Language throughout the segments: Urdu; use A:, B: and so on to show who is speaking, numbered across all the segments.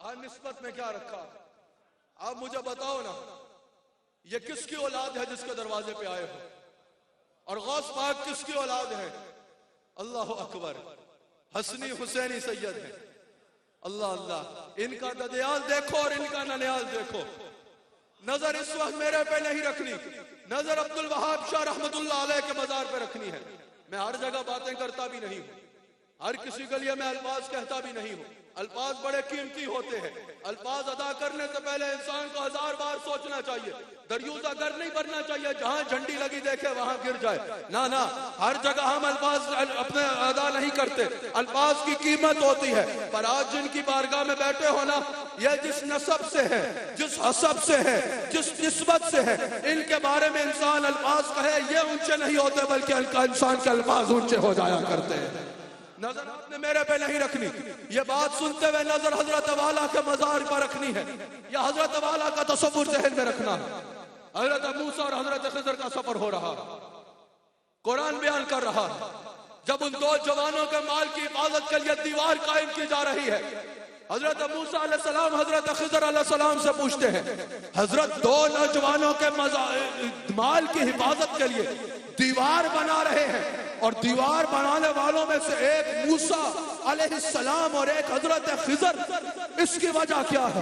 A: نسبت میں کیا رکھا؟ آپ مجھے بتاؤ نا، یہ کس کی اولاد ہے جس کے دروازے پہ آئے ہو؟ اور غوث پاک کس کی اولاد ہے؟ اللہ اکبر، حسنی حسینی سید ہے۔ اللہ اللہ، ان کا ددیال دیکھو اور ان کا ننیال دیکھو۔ نظر اس وقت میرے پہ نہیں رکھنی، نظر عبد الوہاب شاہ رحمت اللہ علیہ کے مزار پہ رکھنی ہے۔ میں ہر جگہ باتیں کرتا بھی نہیں ہوں، ہر کسی کے لیے میں الفاظ کہتا بھی نہیں ہوں۔ الفاظ بڑے قیمتی ہوتے ہیں، الفاظ ادا کرنے سے پہلے انسان کو 1000 بار سوچنا چاہیے۔ دریوزہ گر نہیں بننا چاہیے جہاں جھنڈی لگی دیکھے وہاں گر جائے، نہ ہر جگہ ہم الفاظ اپنے ادا نہیں کرتے، الفاظ کی قیمت ہوتی ہے۔ پر آج جن کی بارگاہ میں بیٹھے ہو نا، یہ جس نسب سے ہے، جس حسب سے ہے، جس نسبت سے ہے، ان کے بارے میں انسان الفاظ کہے یہ اونچے نہیں ہوتے، بلکہ انسان کے الفاظ اونچے ہو جایا کرتے ہیں۔ نظر آپ نے میرے پہ نہیں رکھنی، یہ بات سنتے ہوئے نظر حضرت والا کے مزار پر رکھنی ہے، یا حضرت والا کا تصور ذہن میں رکھنا ہے۔ حضرت موسیٰ اور حضرت خضر کا سفر ہو رہا، قرآن بیان کر رہا، جب ان دو جوانوں کے مال کی حفاظت کے لیے دیوار قائم کی جا رہی ہے، حضرت موسیٰ علیہ السلام حضرت خضر علیہ السلام سے پوچھتے ہیں، حضرت دو نوجوانوں کے مال کی حفاظت کے لیے دیوار بنا رہے ہیں، اور دیوار بنانے والوں میں سے ایک موسیٰ علیہ السلام اور ایک حضرت خضر، اس کی وجہ کیا ہے؟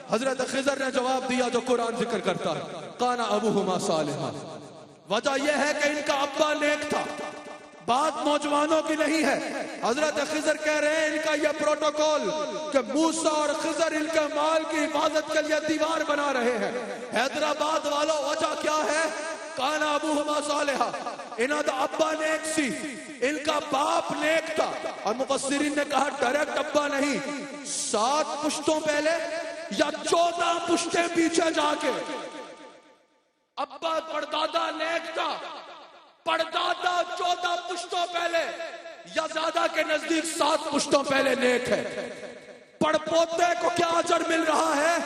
A: حضرت خضر نے جواب دیا جو قرآن ذکر کرتا ہے، کان ابوہما صالحا، وجہ یہ ہے کہ ان کا ابا نیک تھا، بات نوجوانوں کی نہیں ہے۔ حضرت خضر کہہ رہے ہیں ان کا یہ پروٹوکول کہ موسیٰ اور خضر ان کے مال کی حفاظت کے لیے دیوار بنا رہے ہیں۔ حیدرآباد والوں وجہ کیا ہے؟ کانا ابوہما صالحا، انہاں دا ابا نیک سی، ان کا باپ نیک تھا۔ اور مفسرین نے کہا ڈائریکٹ ابا نہیں، 7 پشتوں پہلے یا 14 پشتیں پیچھے جا کے ابا پردادا نیک تھا، پردادا 14 پشتوں پہلے یا زیادہ کے نزدیک 7 پشتوں پہلے نیک ہے۔ پڑپوتے کو کیا اجر مل رہا ہے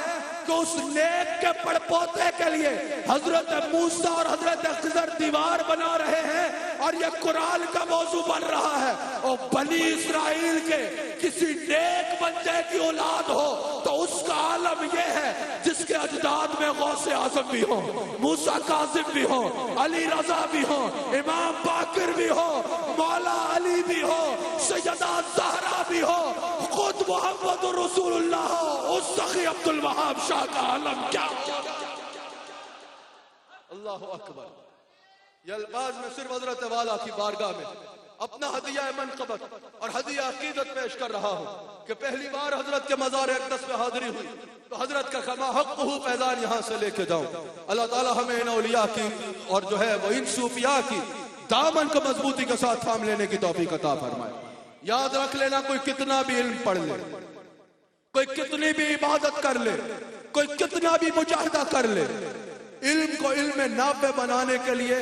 A: کہ اس نیک کے پڑپوتے کے لیے حضرت موسیٰ اور حضرت خضر دیوار بنا رہے ہیں، اور یہ قرآن کا موضوع بن رہا ہے۔ اور بنی اسرائیل کے کسی نیک بندے کی اولاد ہو تو اس کا عالم یہ ہے جس کے اجداد میں غوث اعظم بھی ہو، موسیٰ کاظم بھی ہو، علی رضا بھی ہو، امام باقر بھی ہو، مولا علی بھی ہو، سیدہ زہرا بھی ہو، خود محمد رسول اللہ ہو، اس سخی عبد الوہاب شاہ کا عالم کیا؟ اللہ اکبر۔ یہ الفاظ میں صرف حضرت والا کی بارگاہ میں اپنا ہدیہ منقبت اور ہدیہ عقیدت پیش کر رہا ہوں کہ پہلی بار حضرت کے مزار اقدس میں حاضری ہوئی تو حضرت کا کما حق ہو فیضان یہاں سے لے کے جاؤں۔ اللہ تعالی ہمیں ان اولیاء کی اور جو ہے وہ ان صوفیاء کی دامن کو مضبوطی کے ساتھ تھام لینے کی توفیق عطا فرمائے۔ یاد رکھ لینا، کوئی کتنا بھی علم پڑھ لے، کوئی کتنی بھی عبادت کر لے، کوئی کتنا بھی مجاہدہ کر لے، علم کو علم نافع بنانے کے لیے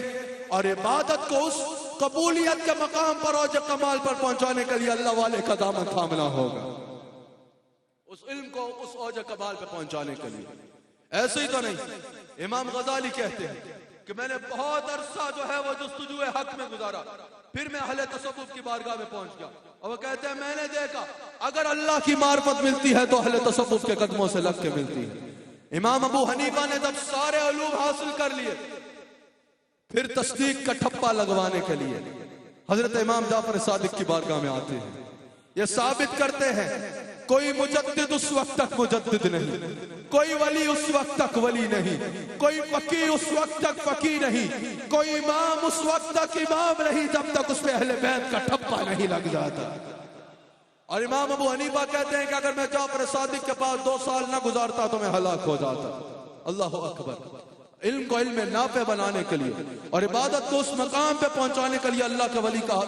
A: اور عبادت کو اس قبولیت کے مقام پر اور کمال پر پہنچانے کے لیے اللہ والے کا دامن تھامنا ہوگا، اس علم کو اس اوج کمال پہ پہنچانے کے لیے۔ ایسے ہی تو نہیں، امام غزالی کہتے ہیں کہ میں نے بہت عرصہ جو ہے وہ جستجو حق میں گزارا، پھر میں اہل تصوف کی بارگاہ میں پہنچ گیا، اور وہ کہتے ہیں میں نے دیکھا اگر اللہ کی معرفت ملتی ہے تو اہل تصوف کے قدموں سے لگ کے ملتی ہے۔ امام ابو حنیفہ نے جب سارے علوم حاصل کر لیے، پھر تصدیق کا ٹھپا لگوانے کے لیے حضرت امام جعفر صادق کی بارگاہ میں آتے ہیں، یہ ثابت کرتے ہیں کوئی مجدد اس وقت تک مجدد نہیں، کوئی ولی اس وقت تک ولی نہیں، کوئی فقیہ اس وقت تک فقیہ نہیں، کوئی امام اس وقت تک امام نہیں جب تک اس پہ اہل بیت کا ٹھپا نہیں لگ جاتا۔ اور امام ابو حنیفہ کہتے ہیں کہ اگر میں جعفر صادق کے پاس 2 سال نہ گزارتا تو میں ہلاک ہو جاتا۔ اللہ اکبر۔ علم کو علم نافع بنانے کے لیے اور عبادت کو اس مقام پہ پہنچانے کے لیے اللہ کے ولی کا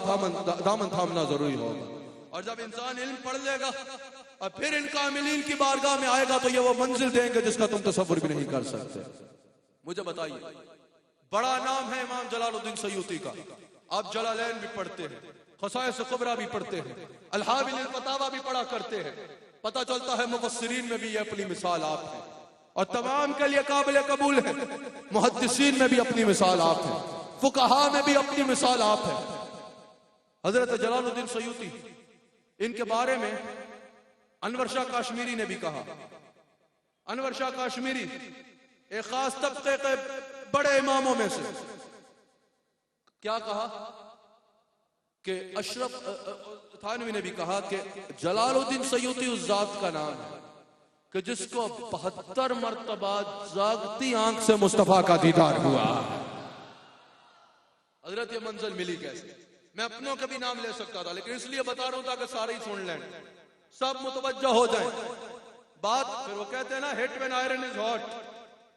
A: دامن تھامنا ضروری ہوگا۔ اور جب انسان علم پڑھ لے گا اور پھر ان کاملین کی بارگاہ میں آئے گا تو یہ وہ منزل دیں گے جس کا تم تصور بھی نہیں کر سکتے۔ مجھے بتائیے، بڑا نام ہے امام جلال الدین سیوطی کا، آپ جلالین بھی پڑھتے ہیں، خصائص کبریٰ بھی پڑھتے ہیں، الحاوی للفتاوی بھی پڑھا کرتے ہیں، پتہ چلتا ہے مفسرین میں بھی یہ اپنی مثال آپ ہیں اور تمام کے لیے قابل قبول ہے۔ محدثین میں بھی اپنی مثال آپ ہیں، فقہاء میں بھی اپنی مثال آپ ہیں۔ حضرت جلال الدین سیوطی، ان کے بارے میں انور شاہ کاشمیری نے بھی کہا. انور شاہ کاشمیری ایک خاص طبقے کے بڑے اماموں میں سے کیا کہا کہ اشرف تھانوی نے بھی کہا کہ جلال الدین سیوطی اس ذات کا نام ہے کہ جس کو 72 مرتبہ جاگتی آنکھ سے مصطفیٰ کا دیدار ہوا. حضرت یہ منزل ملی کیسے؟ میں اپنوں کا بھی نام لے سکتا تھا لیکن اس لیے بتا رہا ہوں تاکہ سارے ہی سن لیں, سب متوجہ ہو جائیں. بات پھر وہ کہتے ہیں نا ہٹ وین آئرن از ہاٹ,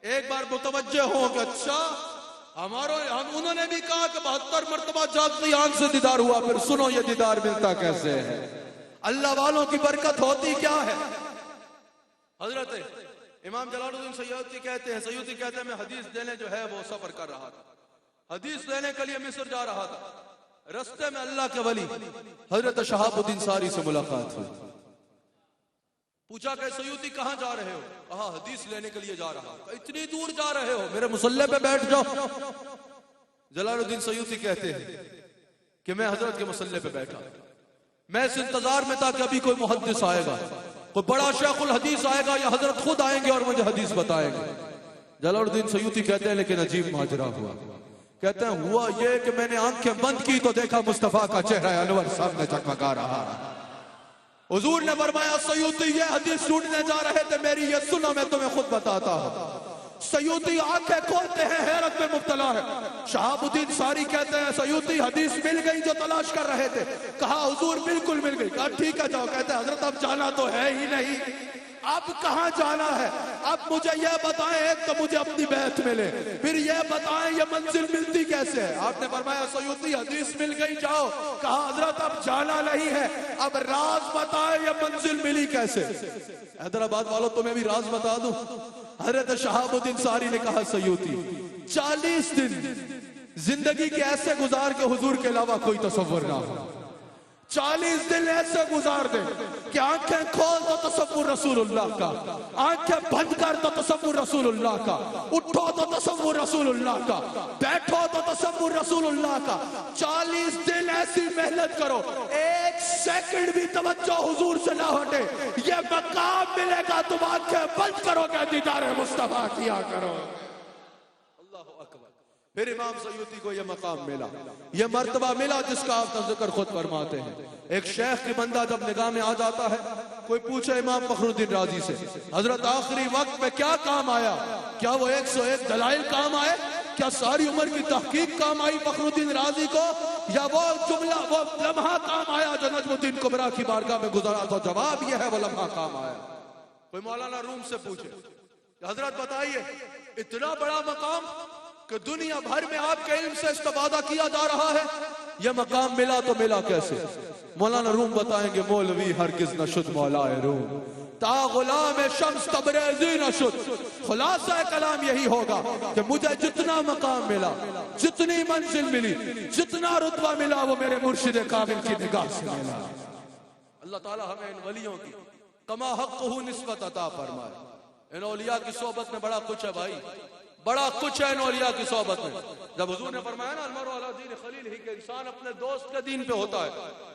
A: ایک بار متوجہ ہو کہ اچھا انہوں نے بھی کہا کہ 72 مرتبہ جاگتی آنکھ سے دیدار ہوا, پھر سنو یہ دیدار ملتا کیسے ہے, اللہ والوں کی برکت ہوتی کیا ہے. حضرت امام جلال الدین سیوطی کہتے ہیں میں حدیث دینے جو ہے وہ سفر کر رہا تھا, حدیث لینے کے لیے مصر جا رہا تھا. رستے میں اللہ کے ولی حضرت شہاب الدین ساری سے ملاقات ہوئی. پوچھا کہ سیوطی کہاں جا رہے ہو؟ کہا حدیث لینے کے لیے جا رہا ہوں. اتنی دور جا رہے ہو, میرے مصلی پہ بیٹھ جاؤ. جلال الدین سیوطی کہتے ہیں کہ میں حضرت کے مصلی پہ بیٹھا, میں اس انتظار میں تھا کہ ابھی کوئی محدث آئے گا, کوئی بڑا شیخ الحدیث آئے گا یا حضرت خود آئیں گے اور مجھے حدیث بتائیں گے. جلال الدین سیوطی کہتے ہیں لیکن عجیب ماجرا ہوا. کہتے ہیں ہوا یہ کہ میں نے آنکھیں بند کی تو دیکھا مصطفیٰ کا چہرہ انور سامنے جگمگا رہا. حضور نے فرمایا سیوطی یہ حدیث سننے جا رہے تھے میری, یہ سنو میں تمہیں خود بتاتا ہوں. سیوطی آنکھیں کھولتے ہیں, حیرت میں مبتلا ہے. شہاب الدین ساری کہتے ہیں سیوطی حدیث مل گئی جو تلاش کر رہے تھے؟ کہا حضور بالکل مل گئی. کہا ٹھیک ہے جاؤ. کہتے ہیں حضرت اب جانا تو ہے ہی نہیں, اب کہاں جانا ہے؟ اب مجھے یہ بتائیں, ایک تو مجھے اپنی بیعت ملے, پھر یہ بتائیں یہ منزل ملتی کیسے ہے؟ آپ نے فرمایا سیوطی حدیث مل گئی جاؤ. کہا حضرت اب جانا نہیں ہے, اب راز بتائیں یہ منزل ملی کیسے. حیدرآباد والوں تمہیں بھی راز بتا دوں. حضرت شہاب الدین ساری نے کہا سیوطی 40 دن زندگی کے ایسے گزار کے حضور کے علاوہ کوئی تصور نہ ہو. 40 دن ایسے گزار دے کہ آنکھیں کھول تو تصور رسول اللہ کا, آنکھیں بند کر تو تصور رسول اللہ کا, اٹھو تو تصور رسول اللہ کا, بیٹھو تو تصور رسول اللہ کا. 40 دن ایسی محنت کرو, ایک سیکنڈ بھی توجہ حضور سے نہ ہٹے, یہ مقام ملے گا. تم آنکھیں بند کرو گے دیدار مصطفیٰ کیا کرو. اللہ اکبر. پھر امام سیوطی کو یہ مقام ملا, یہ مرتبہ ملا جس کا آپ ذکر خود فرماتے ہیں. ایک شیخ کی بندہ جب نگاہ میں آ جاتا ہے, کوئی پوچھے امام فخر الدین رازی سے حضرت آخری وقت میں کیا کام آیا؟ کیا وہ 101 دلائل کام آئے؟ کیا ساری عمر کی تحقیق کام آئی فخر الدین رازی کو؟ یا وہ جملہ وہ لمحہ کام آیا جو نجم الدین کبریٰ کی بارگاہ میں گزرا؟ تو جواب یہ ہے وہ لمحہ کام آیا. کوئی مولانا روم سے پوچھے کہ حضرت بتائیے اتنا بڑا مقام کہ دنیا بھر میں آپ کے علم سے استفادہ کیا جا رہا ہے, یہ مقام ملا تو ملا کیسے؟ مولانا روم بتائیں گے مولوی ہرگز نہ شد مولا روم, تا غلام شمس تبریزی نہ شد. خلاصہ کلام یہی ہوگا کہ مجھے جتنا مقام ملا, جتنی منزل ملی, جتنا رتبہ ملا وہ میرے مرشد کامل کی نگاہ سے ملا. اللہ تعالی ہمیں ان ولیوں کی کما حقہ نسبت عطا فرمائے. ان اولیاء کی صحبت میں بڑا کچھ ہے بھائی, بڑا کچھ ہے ان اولیاء کی صحبت میں. جب حضور نے فرمایا نا المرء علی دین خلیل ہی, کہ انسان اپنے دوست کے دین پہ ہوتا ہے.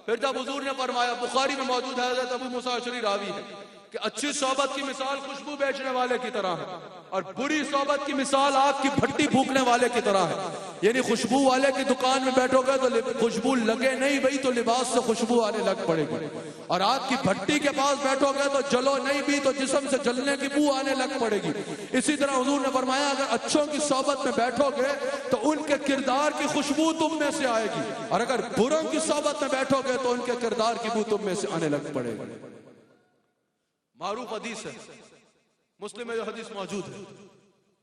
A: پھر جب حضور نے فرمایا, بخاری میں موجود ہے, حضرت ابو موسیٰ اشعری راوی ہے, کہ اچھی صحبت کی مثال خوشبو بیچنے والے کی طرح ہے اور بری صحبت کی مثال آگ کی بھٹی پھونکنے والے کی طرح ہے. یعنی خوشبو والے کی دکان میں بیٹھو گے تو خوشبو لگے نہیں بھئی تو لباس سے خوشبو آنے لگ پڑے گی, اور آگ کی بھٹی کے پاس بیٹھو گے تو جلو نہیں بھی تو جسم سے جلنے کی بو آنے لگ پڑے گی. اسی طرح حضور نے فرمایا اگر اچھوں کی صحبت میں بیٹھو گے تو ان کے کردار کی خوشبو تم میں سے آئے گی, اور اگر بروں کی صحبت میں بیٹھو گے تو ان کے کردار کی بو تم میں سے آنے لگ پڑے گی. معروف حدیث ہے, مسلم میں جو حدیث موجود ہے,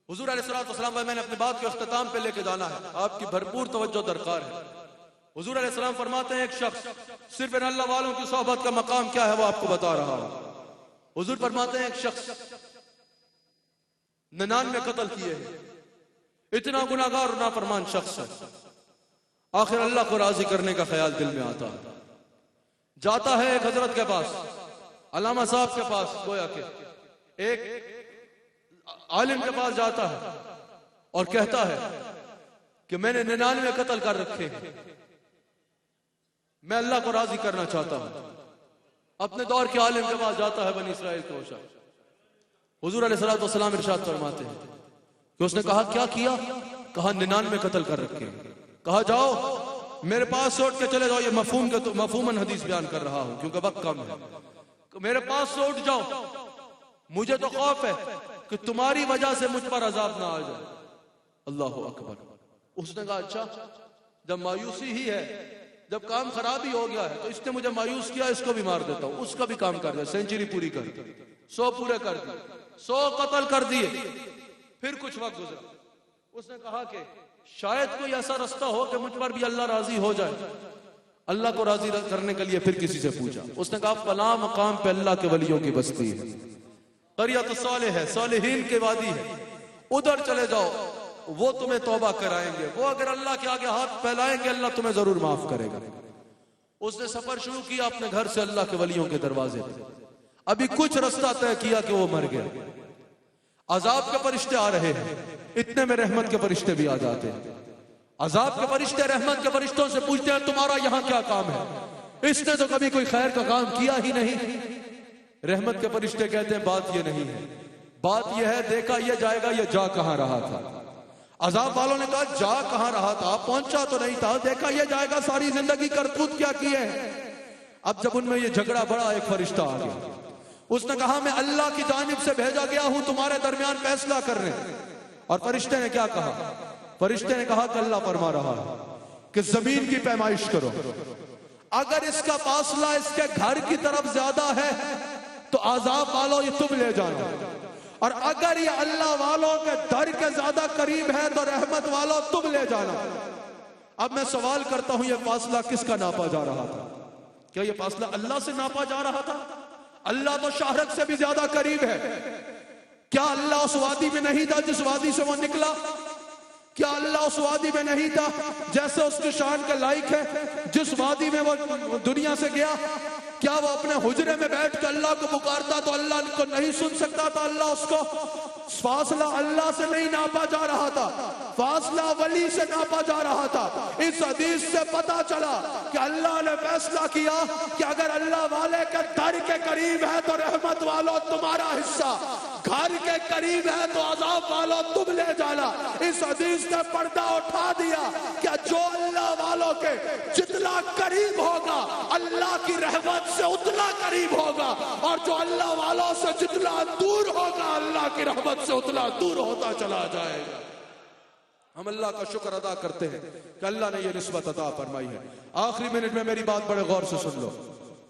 A: حضور علیہ السلام میں نے اپنی بات کے اختتام پہ لے کے جانا ہے, آپ کی بھرپور توجہ درکار ہے. حضور علیہ السلام فرماتے ہیں ایک شخص صرف ان اللہ والوں کی صحبت کا مقام کیا ہے وہ آپ کو بتا رہا ہوں. حضور فرماتے ہیں ایک شخص 99 قتل کیے ہیں, اتنا گناہگار اور نافرمان شخص ہے, آخر اللہ کو راضی کرنے کا خیال دل میں آتا ہے, جاتا ہے ایک حضرت کے پاس, علامہ صاحب کے پاس, گویا کہ ایک عالم کے پاس جاتا ہے اور کہتا ہے کہ میں نے 99 قتل کر رکھے ہیں, میں اللہ کو راضی کرنا چاہتا ہوں. اپنے دور کے عالم کے پاس جاتا ہے بنی اسرائیل کا ہوشا. حضور علیہ الصلوۃ والسلام ارشاد فرماتے ہیں کہ اس نے کہا کیا کیا؟ کہا 99 قتل کر رکھے. کہا جاؤ میرے پاس سے اٹھ کے چلے جاؤ. یہ مفہوماً حدیث بیان کر رہا ہوں کیونکہ وقت کم ہے. میرے پاس سے اٹھ جاؤ, مجھے تو خوف ہے کہ تمہاری وجہ سے مجھ پر عذاب نہ آ جائے. اللہ اکبر. اس نے کہا اچھا جب مایوسی ہی ہے, جب کام خراب ہی ہو گیا ہے تو اس نے مجھے مایوس کیا, اس کو بھی مار دیتا ہوں. اس کا بھی کام کر دیا, سینچری پوری کر دی, 100 پورے کر دی, 100 قتل کر دیے. پھر کچھ وقت گزرا, اس نے کہا کہ شاید کوئی ایسا رستہ ہو کہ مجھ پر بھی اللہ راضی ہو جائے. اللہ کو راضی کرنے کے لیے پھر کسی سے پوچھا. اس نے کہا فلاں مقام پہ اللہ کے ولیوں کی بستی ہے, قریۃ الصالح ہے, صالحین کی وادی ہے, ادھر چلے جاؤ, وہ تمہیں توبہ کرائیں گے. وہ اگر اللہ کے آگے ہاتھ پھیلائیں گے اللہ تمہیں ضرور معاف کرے گا. اس نے سفر شروع کیا اپنے گھر سے اللہ کے ولیوں کے دروازے پہ. ابھی کچھ رستہ طے کیا کہ وہ مر گیا. عذاب کے فرشتے آ رہے ہیں, اتنے میں رحمت کے فرشتے بھی آ جاتے ہیں. عذاب کے فرشتے رحمت کے فرشتوں سے پوچھتے ہیں تمہارا یہاں کیا کام ہے؟ اس نے تو کبھی کوئی خیر کا کام کیا ہی نہیں. رحمت کے فرشتے کہتے ہیں بات یہ نہیں ہے, بات یہ ہے دیکھا یہ جائے گا یہ جا کہاں رہا تھا. عذاب والوں نے کہا جا کہاں رہا تھا, پہنچا تو نہیں تھا, دیکھا یہ جائے گا ساری زندگی کرتوت کیا کیے ہیں. اب جب ان میں یہ جھگڑا بڑا, ایک فرشتہ آ گیا. اس نے کہا میں اللہ کی جانب سے بھیجا گیا ہوں تمہارے درمیان فیصلہ کرنے. اور فرشتے نے کیا کہا؟ فرشتے نے کہا کہ اللہ فرما رہا ہے کہ زمین کی پیمائش کرو, اگر اس کا فاصلہ اس کے گھر کی طرف زیادہ ہے تو عذاب والوں یہ تم لے جانا, اور اگر یہ اللہ والوں کے در کے زیادہ قریب ہے تو رحمت والوں تم لے جانا. اب میں سوال کرتا ہوں یہ فاصلہ کس کا ناپا جا رہا تھا؟ کیا یہ فاصلہ اللہ سے ناپا جا رہا تھا؟ اللہ تو شہرک سے بھی زیادہ قریب ہے. کیا اللہ اس وادی میں نہیں تھا جس وادی سے وہ نکلا؟ کیا اللہ اس وادی میں نہیں تھا جیسے اس کی شان کے لائق ہے جس وادی میں وہ دنیا سے گیا؟ کیا وہ اپنے حجرے میں بیٹھ کے اللہ کو پکارتا تو اللہ کو نہیں سن سکتا تھا؟ اللہ اس کو, فاصلہ اللہ سے نہیں ناپا جا رہا تھا, فاصلہ ولی سے ناپا جا رہا تھا. اس حدیث سے پتا چلا کہ اللہ نے فیصلہ کیا کہ اگر اللہ والے کے در کے قریب ہے تو رحمت والوں تمہارا حصہ, گھر کے قریب ہے تو عذاب والوں تم لے جانا. اس حدیث نے پردہ اٹھا دیا کہ جو اللہ والوں کے جتنا قریب ہوگا اللہ کی رحمت سے اتنا قریب ہوگا, اور جو اللہ والوں سے جتنا دور ہوگا اللہ کی رحمت سے اتنا دور ہوتا چلا جائے گا. ہم اللہ کا شکر ادا کرتے ہیں کہ اللہ نے یہ نسبت عطا فرمائی ہے. آخری منٹ میں میری بات بڑے غور سے سن لو.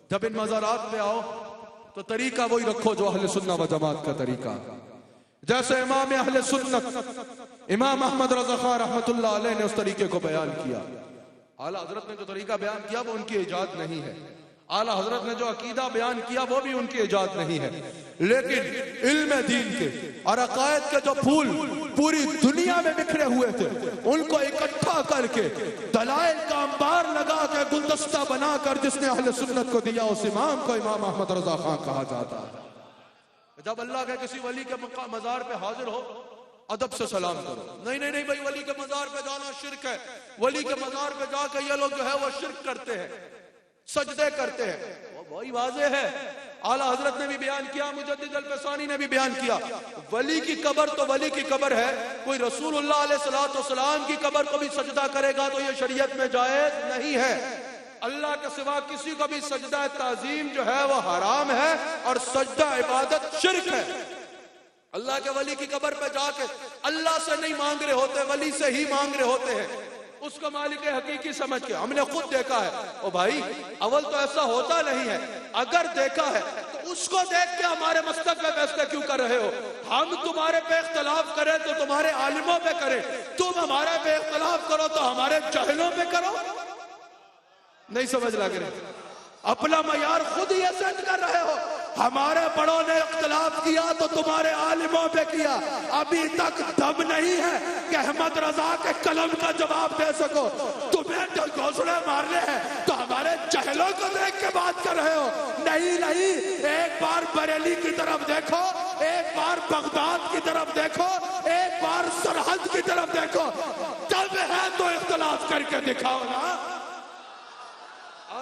A: جب ان مزارات میں آؤ تو طریقہ وہی رکھو جو اہل سنت و جماعت کا طریقہ. جیسے امام اہل سنت امام احمد رضا خان رحمت اللہ علیہ نے اس طریقے کو بیان کیا. اعلیٰ حضرت نے جو طریقہ بیان کیا وہ ان کی ایجاد نہیں ہے. اعلیٰ حضرت نے جو عقیدہ بیان کیا وہ بھی ان کی ایجاد نہیں ہے. لیکن علم دین کے اور عقائد کے جو پھول پوری دنیا میں بکھرے ہوئے تھے ان کو اکٹھا کر کے دلائل کا انبار لگا کے گلدستہ بنا کر جس نے اہل سنت کو دیا اس امام کو امام احمد رضا خان کہا جاتا ہے. جب اللہ کے کسی ولی کے مزار پہ حاضر ہو ادب سے سلام کرو. نہیں نہیں نہیں بھائی, ولی کے مزار پہ جانا شرک ہے. ولی کے مزار پہ جا کے یہ لوگ جو ہے وہ شرک کرتے ہیں, سجدے کرتے ہیں. وہ بہت واضح ہے, اعلیٰ حضرت نے بھی بیان کیا, مجدد الفسانی نے بھی بیان کیا. ولی کی قبر تو ولی کی قبر ہے, کوئی رسول اللہ علیہ الصلوۃ والسلام کی قبر کو بھی سجدہ کرے گا تو یہ شریعت میں جائز نہیں ہے. اللہ کے سوا کسی کو بھی سجدہ تعظیم جو ہے وہ حرام ہے, اور سجدہ عبادت شرک ہے. اللہ کے ولی کی قبر پہ جا کے اللہ سے نہیں مانگ رہے ہوتے, ولی سے ہی مانگ رہے ہوتے ہیں, اس کو مالک حقیقی سمجھ کے. ہم نے خود دیکھا ہے. او بھائی اول تو ایسا ہوتا نہیں ہے, اگر دیکھا ہے تو اس کو دیکھ کے ہمارے مسلک پہ فیصلے کیوں کر رہے ہو؟ ہم تمہارے پہ اختلاف کریں تو تمہارے عالموں پہ کریں, تم ہمارے پہ اختلاف کرو تو ہمارے جاہلوں پہ کرو. نہیں سمجھ لگ رہے, اپنا معیار خود ہی سیٹ کر رہے ہو. ہمارے بڑوں نے اختلاف کیا تو تمہارے عالموں پہ کیا. ابھی تک دم نہیں ہے کہ احمد رضا کے قلم کا جواب دے سکو. تمہیں جو گھوسڑے مارنے ہیں تو ہمارے جہلوں کو دیکھ کے بات کر رہے ہو. نہیں نہیں, ایک بار بریلی کی طرف دیکھو, ایک بار بغداد کی طرف دیکھو, ایک بار سرحد کی طرف دیکھو. جب ہے تو اختلاف کر کے دکھاؤ نا.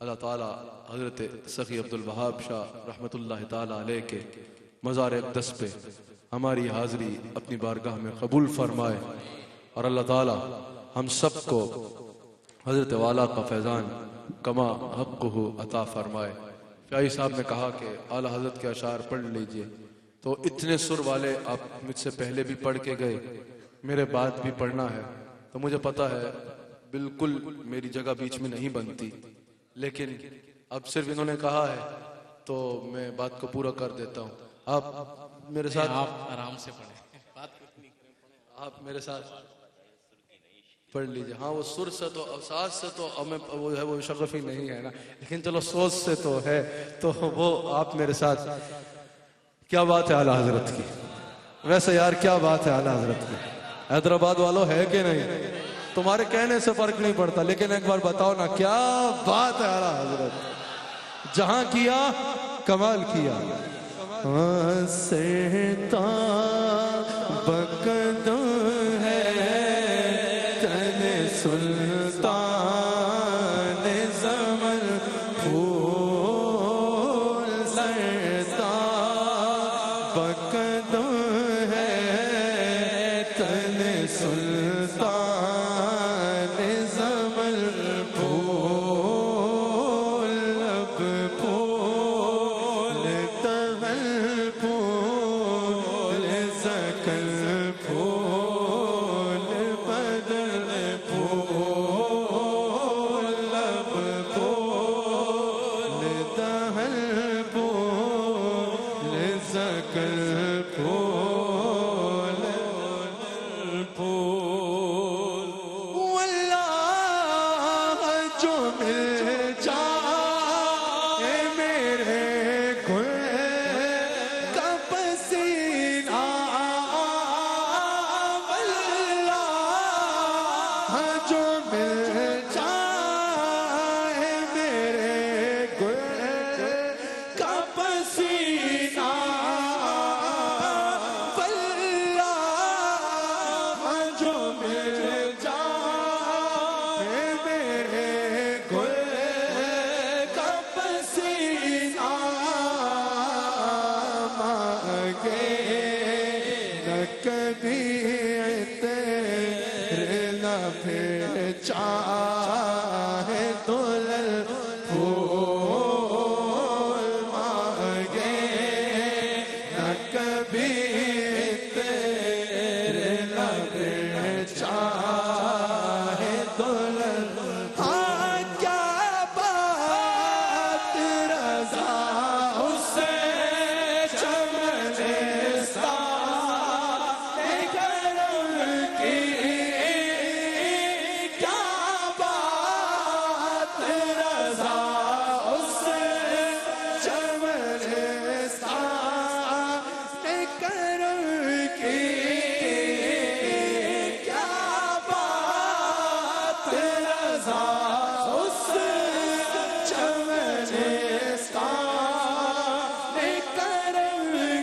A: اللہ تعالیٰ حضرت سخی عبدالوہاب شاہ رحمۃ اللہ تعالیٰ علیہ کے مزار اقدس پہ ہماری حاضری اپنی بارگاہ میں قبول فرمائے، اور اللہ تعالیٰ ہم سب کو حضرت والا کا فیضان کما حقہ عطا فرمائے۔ فیاضی صاحب نے کہا کہ اعلیٰ حضرت کے اشعار پڑھ لیجئے، تو اتنے سر والے آپ مجھ سے پہلے بھی پڑھ کے گئے، میرے بعد بھی پڑھنا ہے، تو مجھے پتا ہے بالکل میری جگہ بیچ میں نہیں بنتی، لیکن اب صرف انہوں نے کہا ہے تو میں بات کو پورا کر دیتا ہوں۔ آپ میرے ساتھ،
B: آپ آرام سے پڑھیں، بات کچھ نہیں کریں،
A: آپ میرے ساتھ پڑھ لیجئے۔ ہاں وہ سر سے تو احساس سے تو ہمیں وہ ہے، وہ شغف ہی نہیں ہے نا، لیکن چلو سوچ سے تو ہے، تو وہ آپ میرے ساتھ۔ کیا بات ہے اعلیٰ حضرت کی، ویسے یار کیا بات ہے اعلیٰ حضرت کی، حیدرآباد والوں ہے کہ نہیں؟ تمہارے کہنے سے فرق نہیں پڑتا، لیکن ایک بار بتاؤ نا کیا بات ہے اعلیٰ حضرت، جہاں کیا کمال کیا۔ سرتا بقدم ہے تن سلطان زمن پھول، سرتا بقدم ہے تن سلطان زمن پھول، اب پھول تغل پھول زکل پھول بدل پھول، اب پھول تغل پھول زکل پھول پھول، واللہ جو مل جائے میرے گل کا پسینہ، واللہ جو مل جائے میرے گل کا پسینہ، واللہ جو مل جائے میرے گل کا پسینہ، مانگے نہ کبھی تیرے لب چاہے دلل پھول، مانگے نہ کبھی تیرے لب چاہے دلل۔ ہاں کیا بات رضا اسے چمنستان کرم کی، کیا بات رضا اسے چمنستان کرم کی، کیا بات رضا اسے چمنستان کرم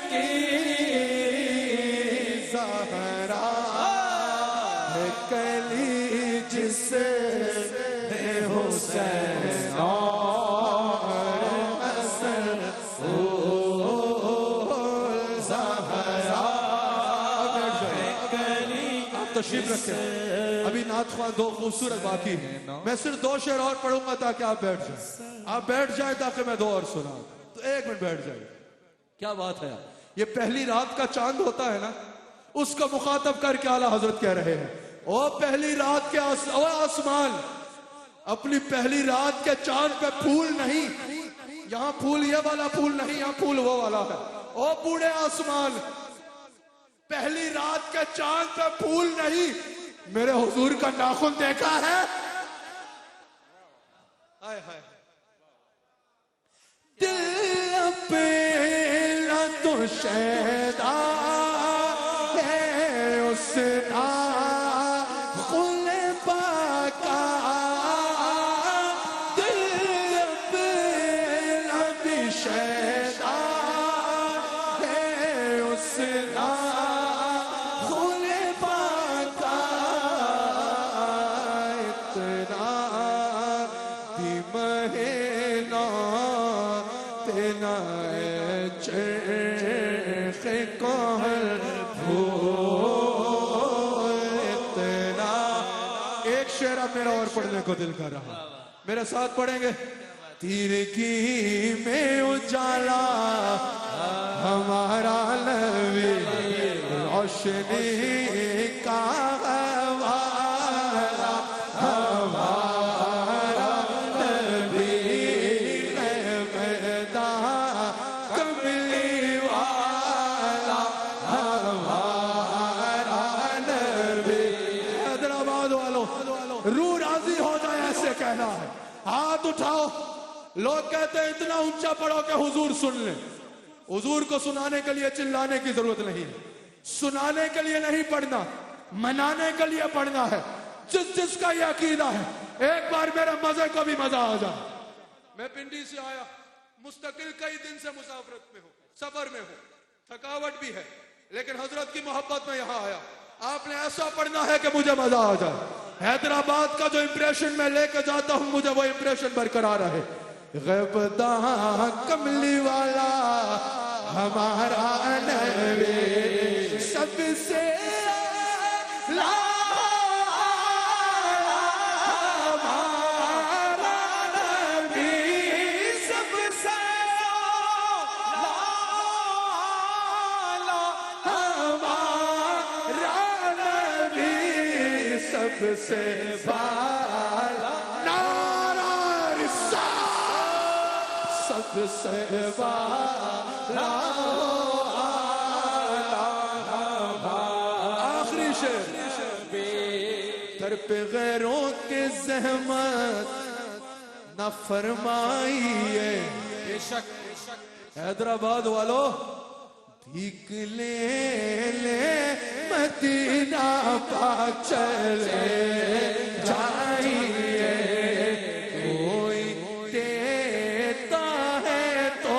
A: کی، زہرا ہے کلی جس نے حسین اور حسن پھول، زہرا ہے کلی۔ آپ تشریف رکھیں، ابھی نعت خواہ دو خوبصورت باقی ہیں، میں صرف دو شعر اور پڑھوں گا تاکہ آپ بیٹھ جائیں، آپ بیٹھ جائیں تاکہ میں دو اور سناؤں، تو ایک منٹ بیٹھ جائیں۔ کیا بات ہے، یہ پہلی رات کا چاند ہوتا ہے نا، اس کو مخاطب کر کے اعلیٰ حضرت کہہ رہے ہیں، او پہلی رات کے او آسمان، اپنی پہلی رات کے چاند پہ پھول نہیں، یہاں پھول یہ والا پھول نہیں، یہاں پھول وہ والا ہے، او بوڑھے آسمان، پہلی رات کے چاند پہ پھول نہیں، میرے حضور کا ناخن دیکھا ہے؟ ہائے ہائے، دل اپنا تو شیدا ہے اس ناخن پاکا، دل اپنا بھی شیدا ہے اس ناخن پاکا، اتنا بھی مہے دینا چرخ کوہل پھول اتنا. ایک شعر اب میرا اور پڑھنے کو دل کر رہا, میرے ساتھ پڑھیں گے. تیرگی میں اجالا ہمارا نبی, روشنی کا ہمارا نبی, میدان کملی والا ہمارا نبی. حیدرآباد والوں روح راضی ہو جائے ایسے کہنا ہے. ہاتھ اٹھاؤ. لوگ کہتے ہیں اتنا اونچا پڑھو کہ حضور سن لیں. حضور کو سنانے کے لیے چلانے کی ضرورت نہیں ہے, سنانے کے لیے نہیں پڑھنا, منانے کے لیے پڑھنا ہے. جس جس کا یہ عقیدہ ہے, ایک بار میرے مزے کو بھی مزہ آ جائے. میں پنڈی سے آیا, مستقل کئی دن سے مسافرت میں ہوں, سفر میں ہوں, تھکاوٹ بھی ہے, لیکن حضرت کی محبت میں یہاں آیا. آپ نے ایسا پڑھنا ہے کہ مجھے مزہ آ جائے. حیدرآباد کا جو امپریشن میں لے کے جاتا ہوں, مجھے وہ امپریشن برقرار رہے. غیبداں کملی والا ہمارا نبی, سب سے ہمارا نبی, سب سے ہمارا نبی, سب سے بالا سب سے بالا. آخری شعر. در پہ غیروں کے زحمت نہ فرمائیے. حیدرآباد والو بھیک لے لے مدینہ پاک چلے جائیے. کوئی دیتا ہے تو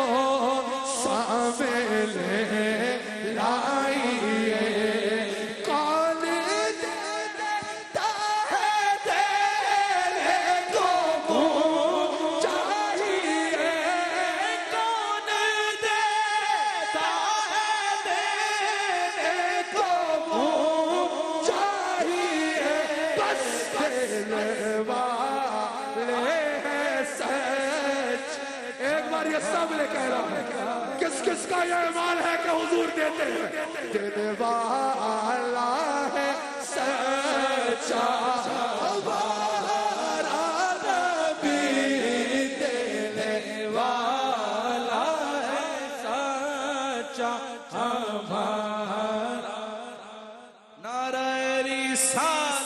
A: سامنے لائیے. کون دیتا ہے دینے کو منہ چاہیے. کون دیتا ہے دینے کو منہ چاہیے. بس دینے والے ہیں سچ. ایک بار یہ سب نے کہہ رہا ہے, کس کس کا یہ ایمان ہے کہ حضور دیتے ہیں. دینے والا ہے سچا ہمارا نبی, دینے والا ہے سچا ہمارا. نعرہ رسالت